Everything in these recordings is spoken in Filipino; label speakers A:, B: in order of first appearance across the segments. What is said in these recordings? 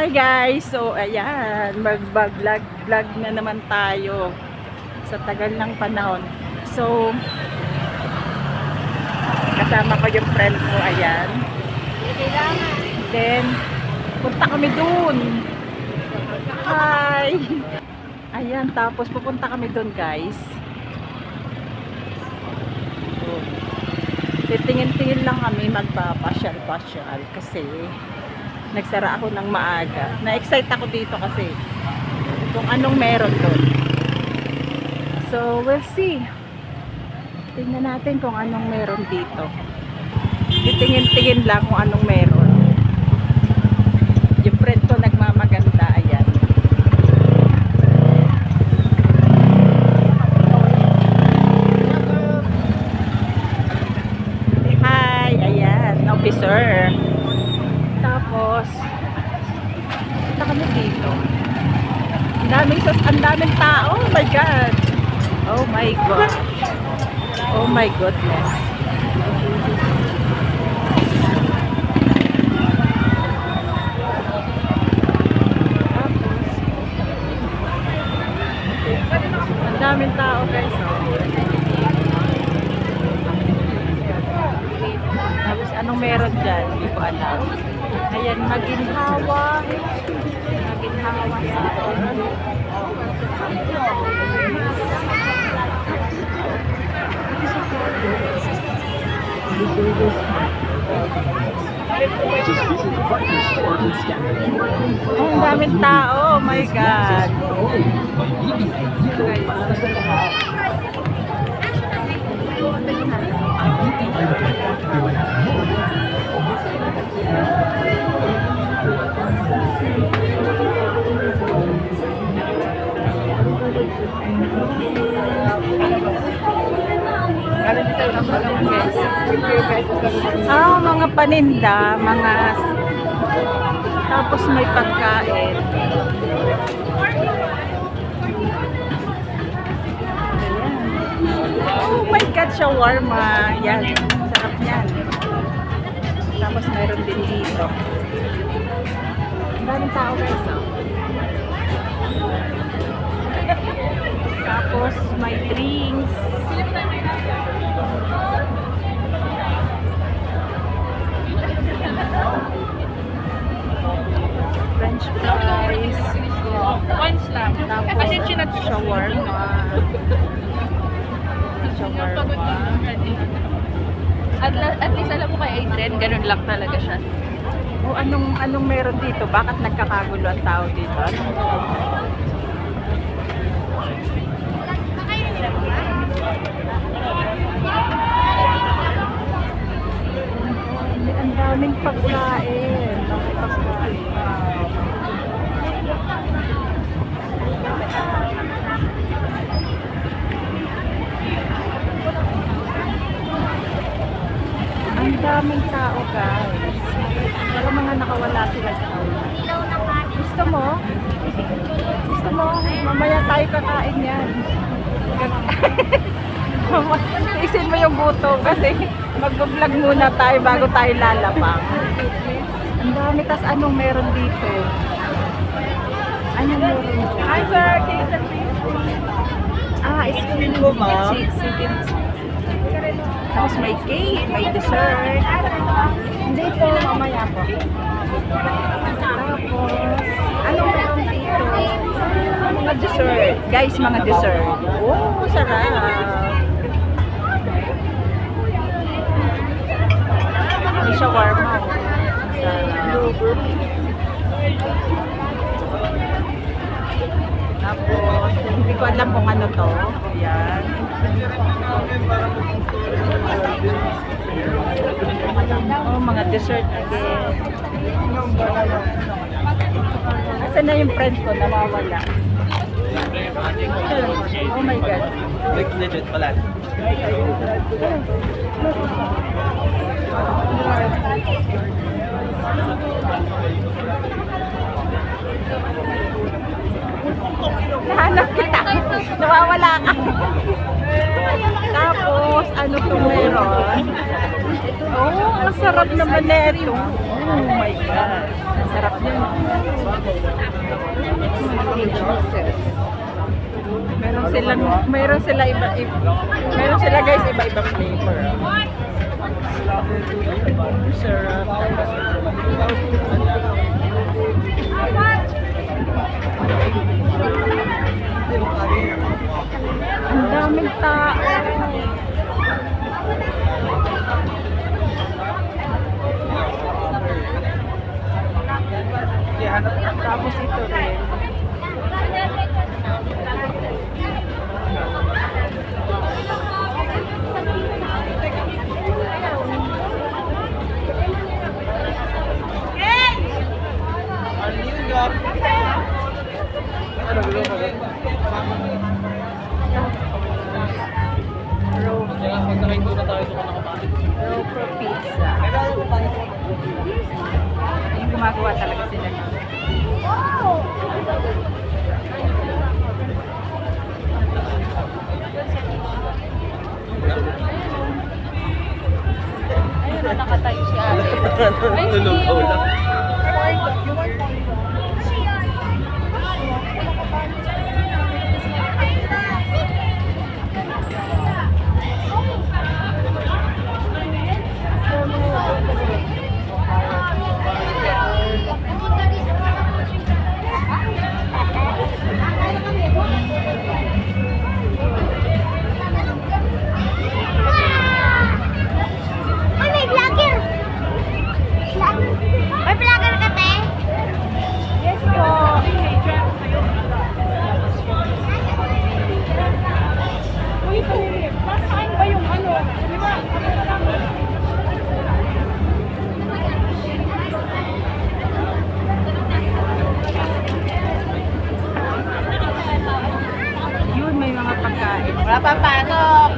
A: Hi guys! So ayan, mag-vlog na naman tayo sa tagal ng panahon. So kasama ko yung friend ko, ayan. Then punta kami dun. Hi! Ayan, tapos pupunta kami dun guys. So, titingin-tingin lang kami, magpapasyal-pasyal kasi nagsara ako ng maaga. Na-excite ako dito kasi kung anong meron doon. So, we'll see. Tingnan natin kung anong meron dito. Titingin-tingin lang kung anong meron. Yung friend ko nagmamaganda. Ayan. Hi! Ayan. Officer. Tapos punta kami dito. Ang daming tao. Oh my God. Oh my God. Oh my goodness. Ang daming tao guys. Tapos anong meron dyan? Hindi ko alam. Ayan, maginhawa. Maginhawa sa ang daming tao. Oh my God. Mga paninda, tapos may pagkain. Oh my God, shawarma. Yan, sarap yan. Tapos mayroon din dito. Ang daming tao guys. Tapos may drinks. French fries.
B: Once lang.
A: Tapos
B: Kasi
A: shawarma. Shawarma.
B: At least alam mo kay Adrian, ganun lang talaga siya.
A: O anong meron dito? Bakit nagkakagulo ang tao dito? Ang daming pagkain. Ang daming tao guys. Pero mga nakawala sila sa aula. Gusto mo? Gusto mo? Mamaya tayo kakain yan. Isin mo yung gutom kasi mag-vlog muna tayo bago tayo lalapang. Ang dami. Tas anong meron dito? Anong meron dito?
B: Hi sir, case and
A: Ice cream mo ma? Tapos may cake, may dessert. Hindi po, mamaya po. Tapos, anong meron dito? Mga dessert. Guys, mga dessert. Oh, sarap. May shawarma. Sarap. Tapos, hindi ko alam kung ano to. Ayan. Oh, mga dessert again. Asan na yung friend ko? Nawawala. Oh my God.
C: Legit pala.
A: Nahanap kita. Nawawala ka. Tapos, ano to meron? Oh, ang sarap naman nito. Oh my God. Sarap yun. Jesus. Meron sila guys iba-ibang flavor. Sarap. Ang daming tao. Tapos ito rin. Ropro pizza. Yung gumagawa talaga sila ng
B: Ayun na, nakatayo si ate. Ay,
C: Nulugaw lang.
D: May vlogger ka, te?
A: yes po.
B: Nasaan ba yung ano? Di ba?
A: Yun, may mga pagkain.
D: Wala pa pasok,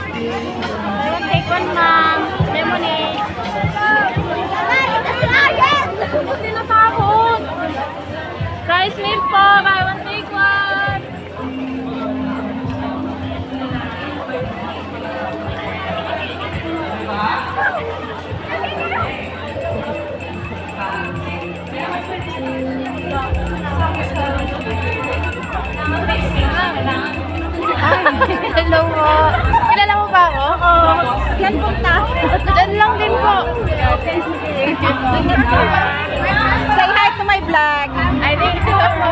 D: Take one, ma'am. Lemonade.
B: Buti natakot. Rice milk po, buy one, take one.
D: Hello po. Kilala mo ba ako? Oo. Yan po na. Diyan lang din po.
A: Okay, sige. Say hi to my vlog.
D: Ay, thank you po.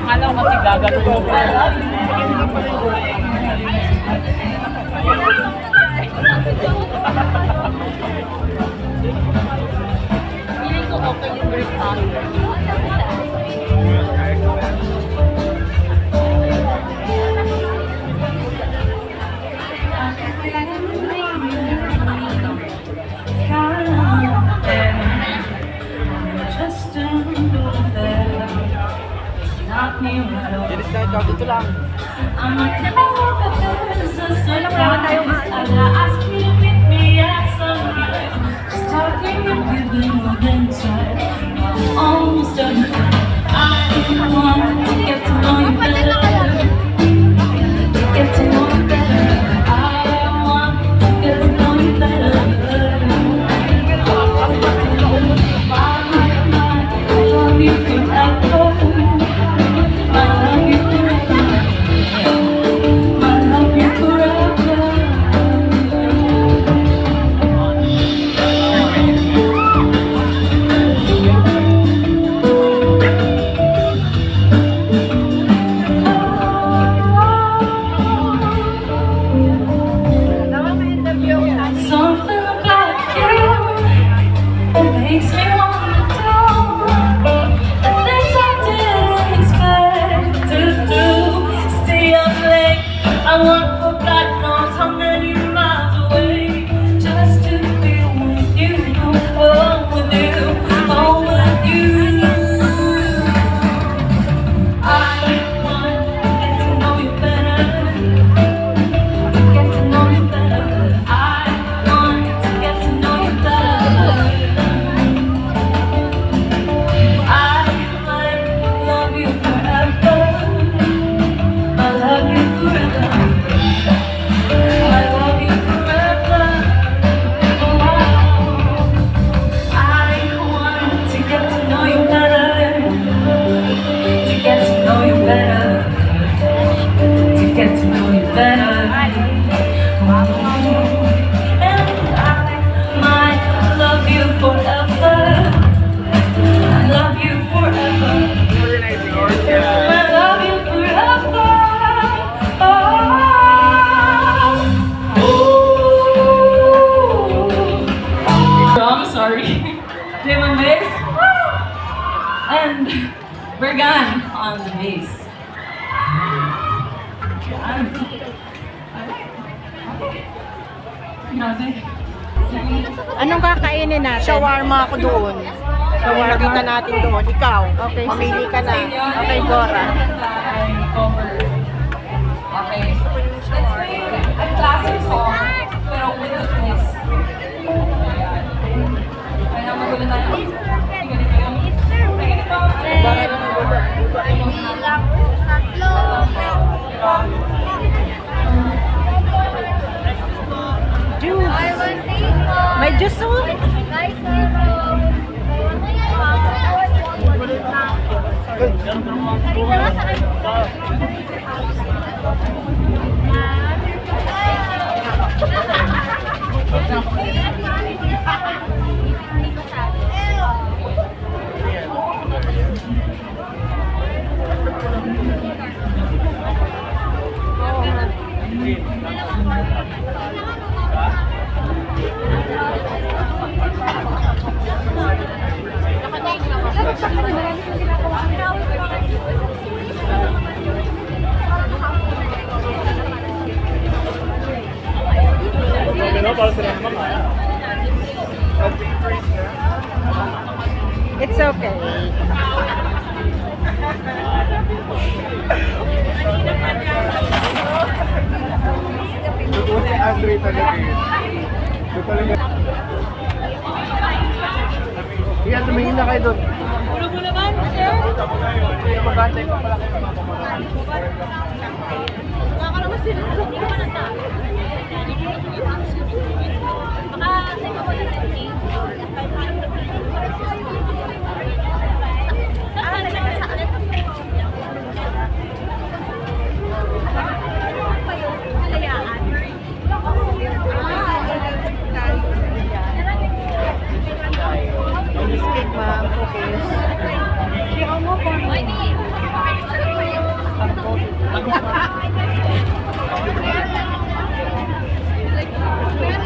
C: Akala ko kasi gagano mo.
B: Feeling ko okay yung grip after.
C: Dinis na ikaw, dito lang.
E: Almost done. I want to get to know you better. To get to know you better. I want to get to know you better. I love you forever. I love you forever. I love you forever. Lemon base. And we're gone on the base. Yan. Grabe.
A: Anong kakainin natin?
F: Shawarma ako doon.
A: Shawarma?
F: Nakita natin doon. Ikaw,
A: Okay,
F: mamili ka na.
A: Okay, Gora.
E: Okay. Let's play a classic song, pero with a twist. Ayan. Kaya magulo tayo.
A: Juice. May juice oh. It's okay.
C: Ito si Andre talaga eh. Ito talaga. Kaya tumingin na kayo doon.
B: Ulo mo naman, sir.
C: Magantay pa pala kayo.
B: Baka naman sila. Hindi ka man ang baka sa iba ko na
A: Biscuit, ma'am. Cookies.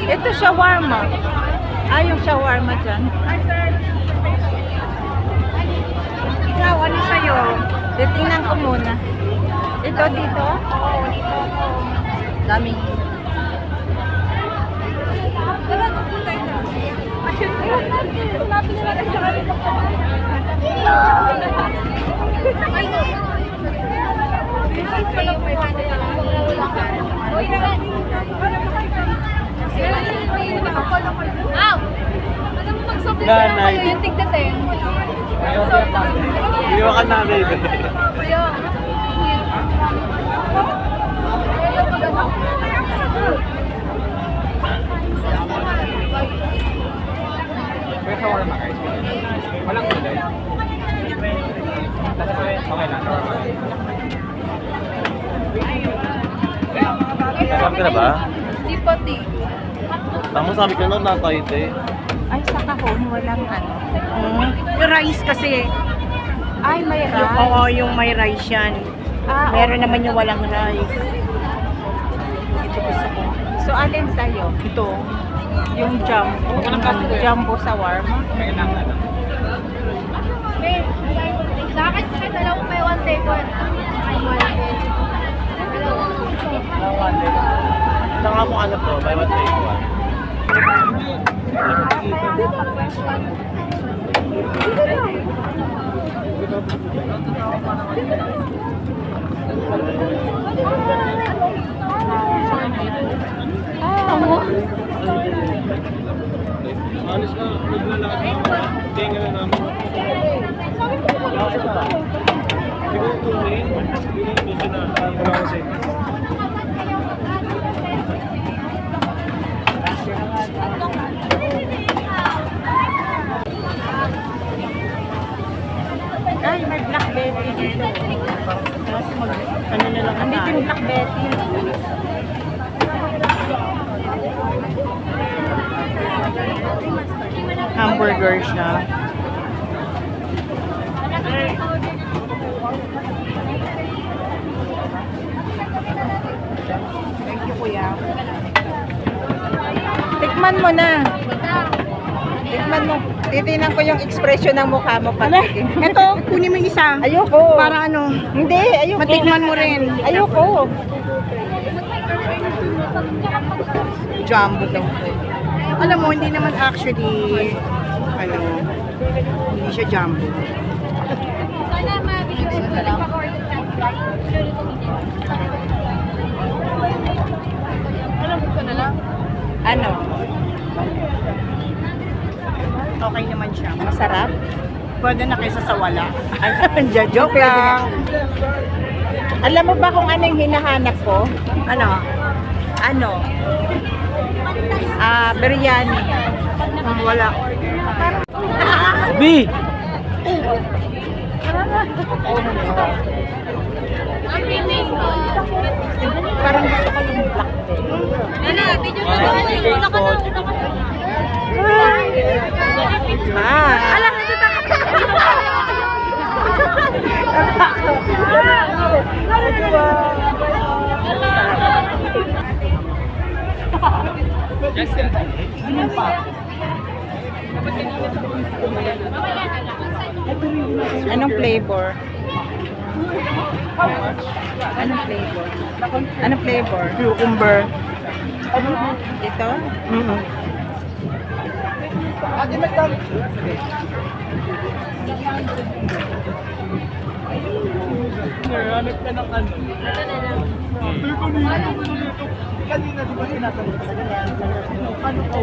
A: Ito shawarma. Yung shawarma dyan. Ikaw, ano sa'yo? Titingnan ko muna. Ito dito? Daming.
B: Ow! Alam mo, mag-sobrang
C: Nanay.
B: kayo yung tigdating.
C: Iwakan namin. May shawarma guys. Walang kulay. Okay lang.
G: Sabi ka na ba?
B: Di pati.
G: Tama sabi ka na tayo eh.
A: Ay, sa kahon, walang ano.
F: Yung rice kasi.
A: Ay, may rice.
F: Oo, yung may rice yan. Meron naman yung walang rice. Ito gusto ko.
A: So, alin sa'yo?
F: Ito.
A: Yung jumbo shawarma.
B: Sa akin, sa dalawang may one take one.
G: Saka kung ano po, buy one take one.
C: Alis ka, naglalakad ka. Tingnan na namin. Hindi ko tuloyin. Hindi ko sinasabi. Wala kasi.
A: Ay, may black Betty dito.
F: Tapos ano na lang
A: Andito yung black Betty.
F: hamburger siya. Thank you, kuya.
A: Tikman mo na. Tikman mo. Titingnan ko yung expression ng mukha mo pag
F: Ito, kunin mo yung isa.
A: Ayoko.
F: Para ano,
A: Hindi, ayoko.
F: matikman mo rin.
A: Ayoko.
F: Jumbo daw. Alam mo, hindi naman actually, ano, hindi siya jumbo.
D: Sana mabigyan ko lang. Alam ko na lang.
A: Ano?
F: Okay naman siya.
A: Masarap?
F: Pwede na kaysa sa wala.
A: Joke lang. Alam mo ba kung ano yung hinahanap ko?
F: Ano?
A: Ano? Biryani.
F: Wala.
G: B!
D: Ang bilis ko.
A: Parang gusto ko yung black tea.
D: Nana, video na ba? Una ka na, una ka na.
A: Alam na ito Anong flavor? Anong flavor? Anong flavor?
F: Cucumber.
A: Ito?
C: Hanap ka ng ano. Kanina di ba tinatanong ka sa ganyan? Ano ko?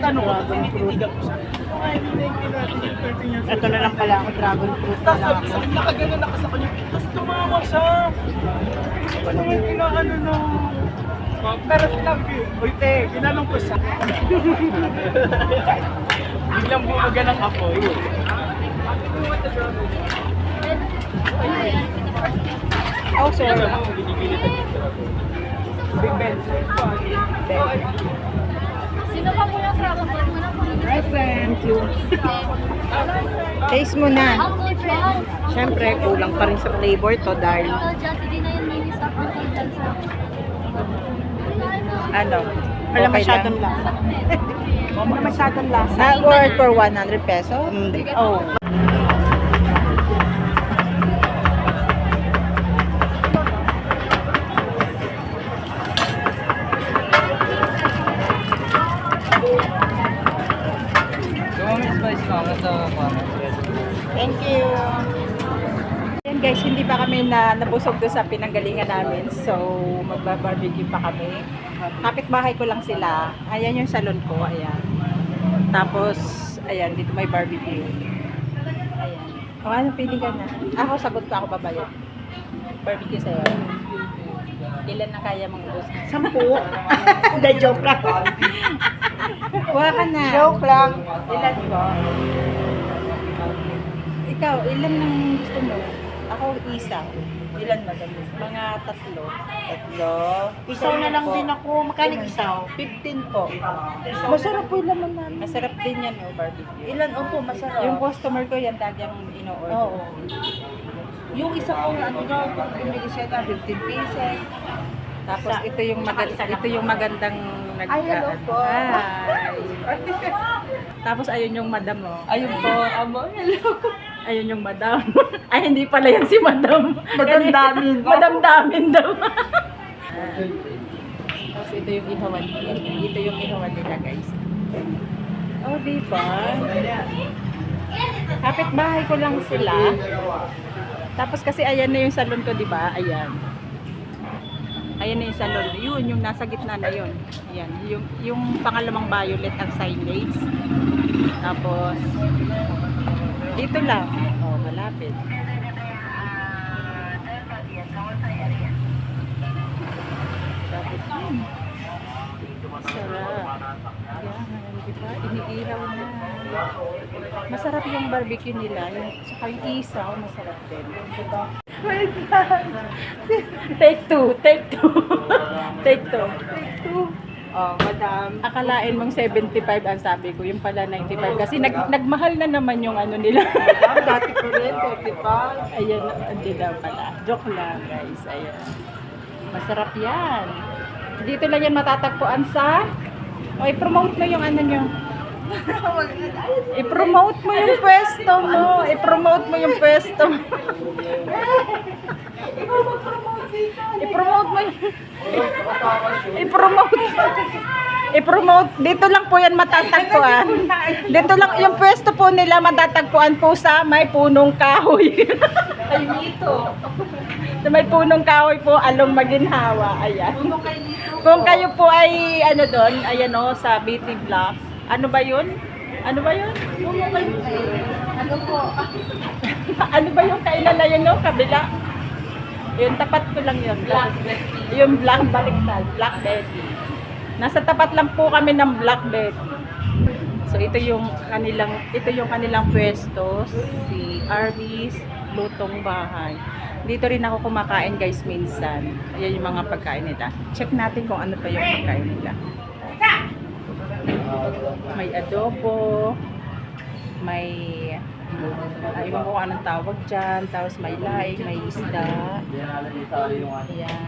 C: Tanong ko, tinititigan ko siya. Ay, hindi natin yung 13 years old.
F: Ito na lang pala ako, dragon fruit na
C: Tapos
F: lang
C: sabi
F: ako.
C: sa akin, nakagano na sa kanya. Tapos tumawa siya. Hindi ko naman inaano na. Pero sinabi, uy te, ginanong ko siya. Biglang bumaga ng apoy.
A: Oh, sorry.
C: Big Ben.
D: Sino pa po yung dragon fruit mo na po?
A: Thank you. Taste mo na.
D: Uncle John.
F: Siyempre, kulang pa rin sa flavor to dahil
D: Uncle John, hindi na yung mini sa Uncle John sa.
A: Ano?
F: wala
A: Okay
F: masyadong
A: lang?
F: lasa. Wala masyadong lasa.
A: Worth for 100 pesos?
F: Hindi.
A: Oh. Thank you. Yan guys, hindi pa kami nabusog doon sa pinanggalingan namin. So, magba-barbecue pa kami. Kapit-bahay ko lang sila. Ayan yung salon ko, ayan. Tapos, ayan, dito may barbecue. Ayan. O ano, pili ka na. Ako, sagot ko, ako babayad. Barbecue sa'yo. Ilan na kaya mong ubos?
F: 10. Hindi, joke lang.
A: Kuha ka na.
F: Joke lang.
A: Ilan ko? Ikaw, ilan nang gusto mo? Ako, isa. Ilan madalis? Mga tatlo.
F: Isaw na lang din ako. Magkano isaw?
A: 15 po. Masarap po yung laman namin. Masarap din yan, oh, barbecue.
F: Ilan? Opo, masarap.
A: Yung customer ko, yan dagyang ino-order.
F: Oo. Yung isa ko, ano daw, bumili siya na 15 pieces.
A: Tapos ito yung magandang
F: Ay, hello po.
A: Hi. Tapos ayun yung madam, oh.
F: Ayun po, amo, hello.
A: Ayun yung madam. Ay, hindi pala yan si madam.
F: Madam Damin.
A: Madam Damin daw. Tapos ito yung ihawan nila. Ito yung ihawan nila, guys. Oh, diba? Kapit-bahay ko lang sila. Tapos kasi ayan na yung salon ko, diba? Ayan. Ayan na yung salon. Yun, yung nasa gitna na yun. Ayan. Yung pangalamang violet ang signage. Tapos, dito lang. Oh, malapit. Tapos, sarap. Yan, diba? Iniihaw na. Masarap yung barbecue nila. Saka yung isaw, masarap din. Diba? Take two. Take two. Take two.
F: Oh, madam.
A: Akalain mong 75 ang sabi ko, yung pala 95 kasi nagmahal na naman yung ano nila.
F: Madam, dati ko rin, 45.
A: Ayan, hindi daw pala. Joke lang, guys. Ayan. Masarap yan. Dito lang yan matatagpuan sa... O, i-promote mo yung ano nyo. I-promote mo yung pwesto mo. I-promote mo yung pwesto mo. I-promote mo yung... I-promote. I-promote. Dito lang po yan matatagpuan. Dito lang, yung pwesto po nila matatagpuan po sa may punong kahoy. Ay, dito. Sa may punong kahoy po, along Maginhawa. Ayan. Kung kayo po ay, ano doon, ayan o, sa BT Block. Ano ba yun? Ano ba yun? Ano po? Ano ba yung kailan na yun, no? Kabila. Yun, tapat ko lang yun. Yung Black baliktad. Black Betty. Nasa tapat lang po kami ng Black Betty. So ito yung kanilang pwesto, si Arby's Lutong Bahay. Dito rin ako kumakain guys minsan. Ayan yung mga pagkain nila. Check natin kung ano pa yung pagkain nila. May adobo, may ayaw mo kung anong tawag dyan, tapos may laing, may isda. Ayan.